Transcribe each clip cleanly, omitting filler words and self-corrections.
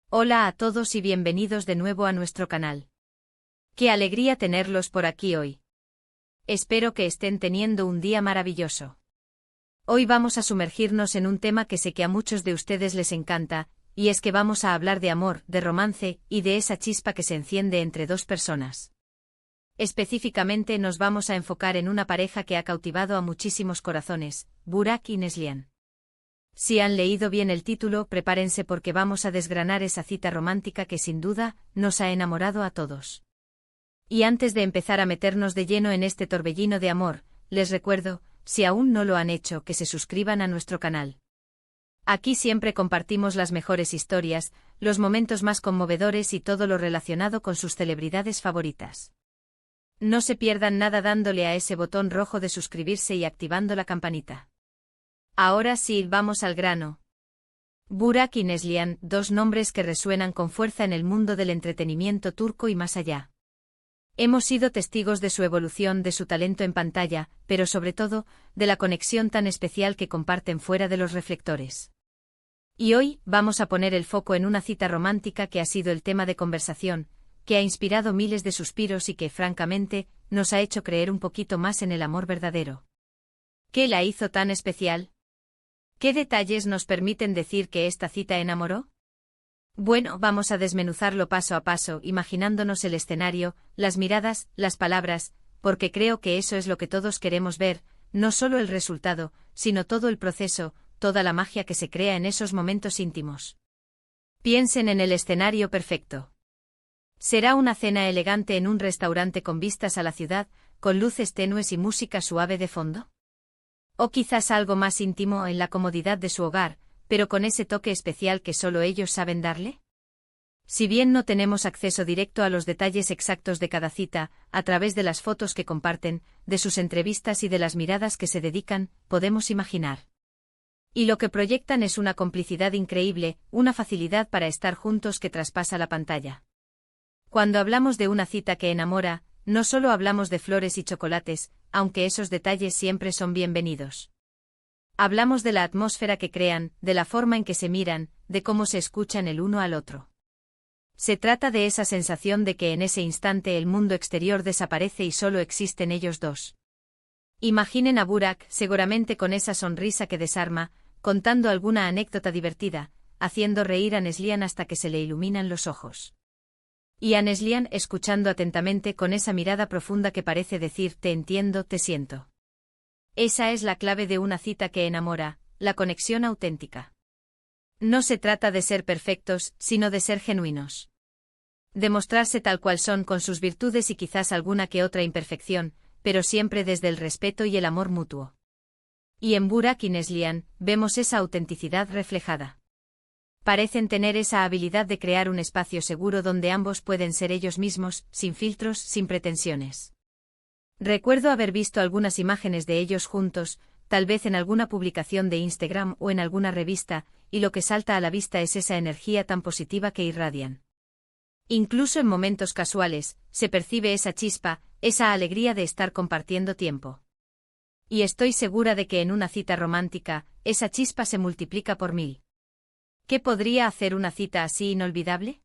Hola a todos y bienvenidos de nuevo a nuestro canal. Qué alegría tenerlos por aquí hoy. Espero que estén teniendo un día maravilloso. Hoy vamos a sumergirnos en un tema que sé que a muchos de ustedes les encanta, y es que vamos a hablar de amor, de romance, y de esa chispa que se enciende entre dos personas. Específicamente nos vamos a enfocar en una pareja que ha cautivado a muchísimos corazones, Burak y Neslihan. Si han leído bien el título, prepárense porque vamos a desgranar esa cita romántica que sin duda nos ha enamorado a todos. Y antes de empezar a meternos de lleno en este torbellino de amor, les recuerdo, si aún no lo han hecho, que se suscriban a nuestro canal. Aquí siempre compartimos las mejores historias, los momentos más conmovedores y todo lo relacionado con sus celebridades favoritas. No se pierdan nada dándole a ese botón rojo de suscribirse y activando la campanita. Ahora sí, vamos al grano. Burak y Neslihan, dos nombres que resuenan con fuerza en el mundo del entretenimiento turco y más allá. Hemos sido testigos de su evolución, de su talento en pantalla, pero sobre todo, de la conexión tan especial que comparten fuera de los reflectores. Y hoy, vamos a poner el foco en una cita romántica que ha sido el tema de conversación, que ha inspirado miles de suspiros y que, francamente, nos ha hecho creer un poquito más en el amor verdadero. ¿Qué la hizo tan especial? ¿Qué detalles nos permiten decir que esta cita enamoró? Bueno, vamos a desmenuzarlo paso a paso, imaginándonos el escenario, las miradas, las palabras, porque creo que eso es lo que todos queremos ver, no solo el resultado, sino todo el proceso, toda la magia que se crea en esos momentos íntimos. Piensen en el escenario perfecto. ¿Será una cena elegante en un restaurante con vistas a la ciudad, con luces tenues y música suave de fondo? O quizás algo más íntimo en la comodidad de su hogar, pero con ese toque especial que solo ellos saben darle? Si bien no tenemos acceso directo a los detalles exactos de cada cita, a través de las fotos que comparten, de sus entrevistas y de las miradas que se dedican, podemos imaginar. Y lo que proyectan es una complicidad increíble, una facilidad para estar juntos que traspasa la pantalla. Cuando hablamos de una cita que enamora, no solo hablamos de flores y chocolates, aunque esos detalles siempre son bienvenidos. Hablamos de la atmósfera que crean, de la forma en que se miran, de cómo se escuchan el uno al otro. Se trata de esa sensación de que en ese instante el mundo exterior desaparece y solo existen ellos dos. Imaginen a Burak, seguramente con esa sonrisa que desarma, contando alguna anécdota divertida, haciendo reír a Neslihan hasta que se le iluminan los ojos. Y a Neslihan escuchando atentamente con esa mirada profunda que parece decir te entiendo, te siento. Esa es la clave de una cita que enamora, la conexión auténtica. No se trata de ser perfectos, sino de ser genuinos. De mostrarse tal cual son con sus virtudes y quizás alguna que otra imperfección, pero siempre desde el respeto y el amor mutuo. Y en Burak y Neslihan, vemos esa autenticidad reflejada. Parecen tener esa habilidad de crear un espacio seguro donde ambos pueden ser ellos mismos, sin filtros, sin pretensiones. Recuerdo haber visto algunas imágenes de ellos juntos, tal vez en alguna publicación de Instagram o en alguna revista, y lo que salta a la vista es esa energía tan positiva que irradian. Incluso en momentos casuales, se percibe esa chispa, esa alegría de estar compartiendo tiempo. Y estoy segura de que en una cita romántica, esa chispa se multiplica por 1000. ¿Qué podría hacer una cita así inolvidable?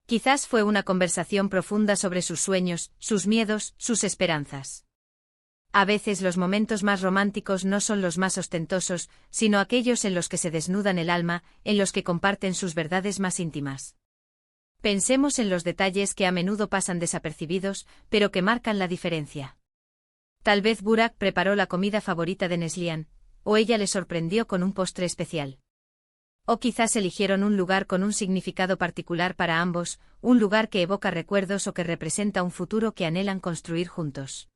Quizás fue una conversación profunda sobre sus sueños, sus miedos, sus esperanzas. A veces los momentos más románticos no son los más ostentosos, sino aquellos en los que se desnudan el alma, en los que comparten sus verdades más íntimas. Pensemos en los detalles que a menudo pasan desapercibidos, pero que marcan la diferencia. Tal vez Burak preparó la comida favorita de Neslihan, o ella le sorprendió con un postre especial. O quizás eligieron un lugar con un significado particular para ambos, un lugar que evoca recuerdos o que representa un futuro que anhelan construir juntos.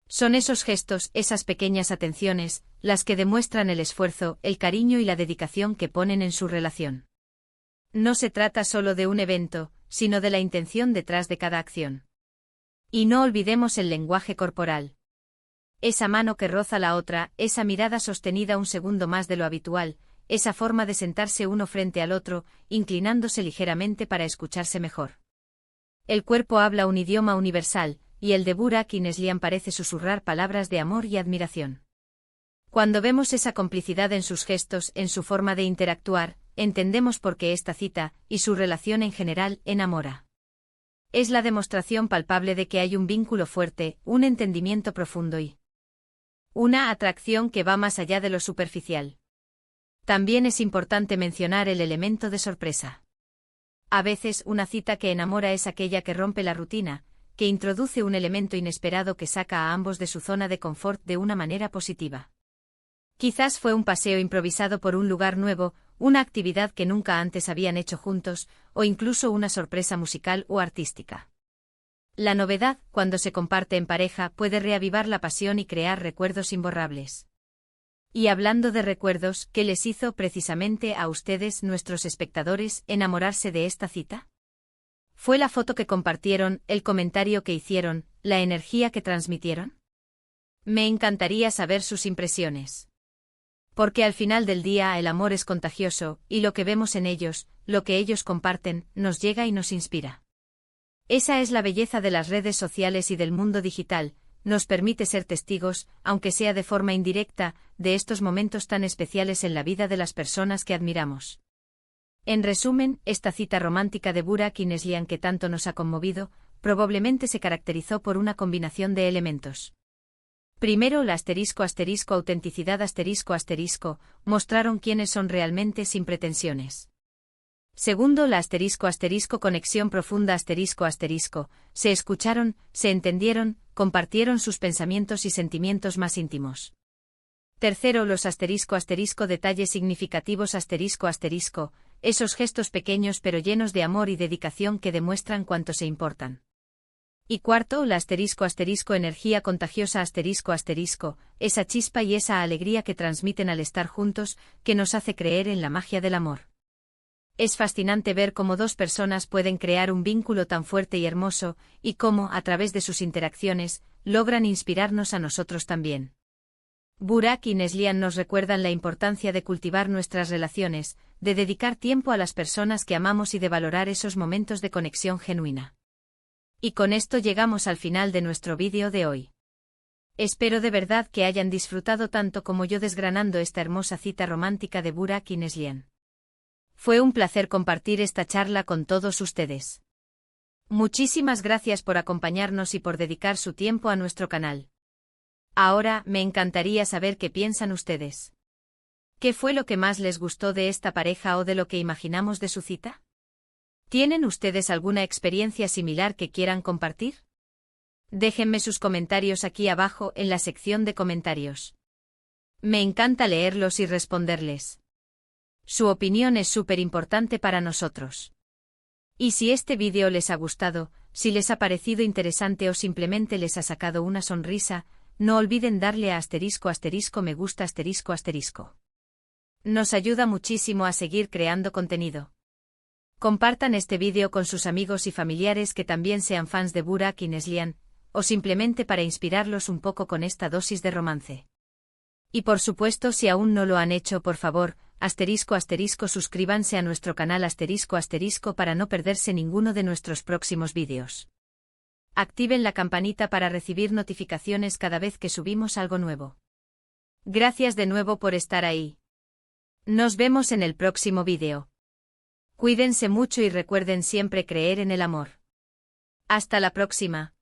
Son esos gestos, esas pequeñas atenciones, las que demuestran el esfuerzo, el cariño y la dedicación que ponen en su relación. No se trata solo de un evento, sino de la intención detrás de cada acción. Y no olvidemos el lenguaje corporal. Esa mano que roza la otra, esa mirada sostenida un segundo más de lo habitual, esa forma de sentarse uno frente al otro, inclinándose ligeramente para escucharse mejor. El cuerpo habla un idioma universal, y el de Burak y Neslihan parece susurrar palabras de amor y admiración. Cuando vemos esa complicidad en sus gestos, en su forma de interactuar, entendemos por qué esta cita, y su relación en general, enamora. Es la demostración palpable de que hay un vínculo fuerte, un entendimiento profundo y una atracción que va más allá de lo superficial. También es importante mencionar el elemento de sorpresa. A veces una cita que enamora es aquella que rompe la rutina, que introduce un elemento inesperado que saca a ambos de su zona de confort de una manera positiva. Quizás fue un paseo improvisado por un lugar nuevo, una actividad que nunca antes habían hecho juntos, o incluso una sorpresa musical o artística. La novedad, cuando se comparte en pareja, puede reavivar la pasión y crear recuerdos imborrables. Y hablando de recuerdos, ¿qué les hizo precisamente a ustedes, nuestros espectadores, enamorarse de esta cita? ¿Fue la foto que compartieron, el comentario que hicieron, la energía que transmitieron? Me encantaría saber sus impresiones. Porque al final del día el amor es contagioso, y lo que vemos en ellos, lo que ellos comparten, nos llega y nos inspira. Esa es la belleza de las redes sociales y del mundo digital, nos permite ser testigos, aunque sea de forma indirecta, de estos momentos tan especiales en la vida de las personas que admiramos. En resumen, esta cita romántica de Burak y Neslihan que tanto nos ha conmovido, probablemente se caracterizó por una combinación de elementos. Primero, la autenticidad mostraron quiénes son realmente sin pretensiones. Segundo, la conexión profunda se escucharon, se entendieron, compartieron sus pensamientos y sentimientos más íntimos. Tercero, los detalles significativos esos gestos pequeños pero llenos de amor y dedicación que demuestran cuánto se importan. Y cuarto, la energía contagiosa esa chispa y esa alegría que transmiten al estar juntos, que nos hace creer en la magia del amor. Es fascinante ver cómo dos personas pueden crear un vínculo tan fuerte y hermoso, y cómo, a través de sus interacciones, logran inspirarnos a nosotros también. Burak y Neslihan nos recuerdan la importancia de cultivar nuestras relaciones, de dedicar tiempo a las personas que amamos y de valorar esos momentos de conexión genuina. Y con esto llegamos al final de nuestro vídeo de hoy. Espero de verdad que hayan disfrutado tanto como yo desgranando esta hermosa cita romántica de Burak y Neslihan. Fue un placer compartir esta charla con todos ustedes. Muchísimas gracias por acompañarnos y por dedicar su tiempo a nuestro canal. Ahora, me encantaría saber qué piensan ustedes. ¿Qué fue lo que más les gustó de esta pareja o de lo que imaginamos de su cita? ¿Tienen ustedes alguna experiencia similar que quieran compartir? Déjenme sus comentarios aquí abajo en la sección de comentarios. Me encanta leerlos y responderles. Su opinión es súper importante para nosotros. Y si este vídeo les ha gustado, si les ha parecido interesante o simplemente les ha sacado una sonrisa, no olviden darle a me gusta Nos ayuda muchísimo a seguir creando contenido. Compartan este vídeo con sus amigos y familiares que también sean fans de Burak y Neslihan, o simplemente para inspirarlos un poco con esta dosis de romance. Y por supuesto, si aún no lo han hecho, por favor, suscríbanse a nuestro canal para no perderse ninguno de nuestros próximos vídeos. Activen la campanita para recibir notificaciones cada vez que subimos algo nuevo. Gracias de nuevo por estar ahí. Nos vemos en el próximo vídeo. Cuídense mucho y recuerden siempre creer en el amor. Hasta la próxima.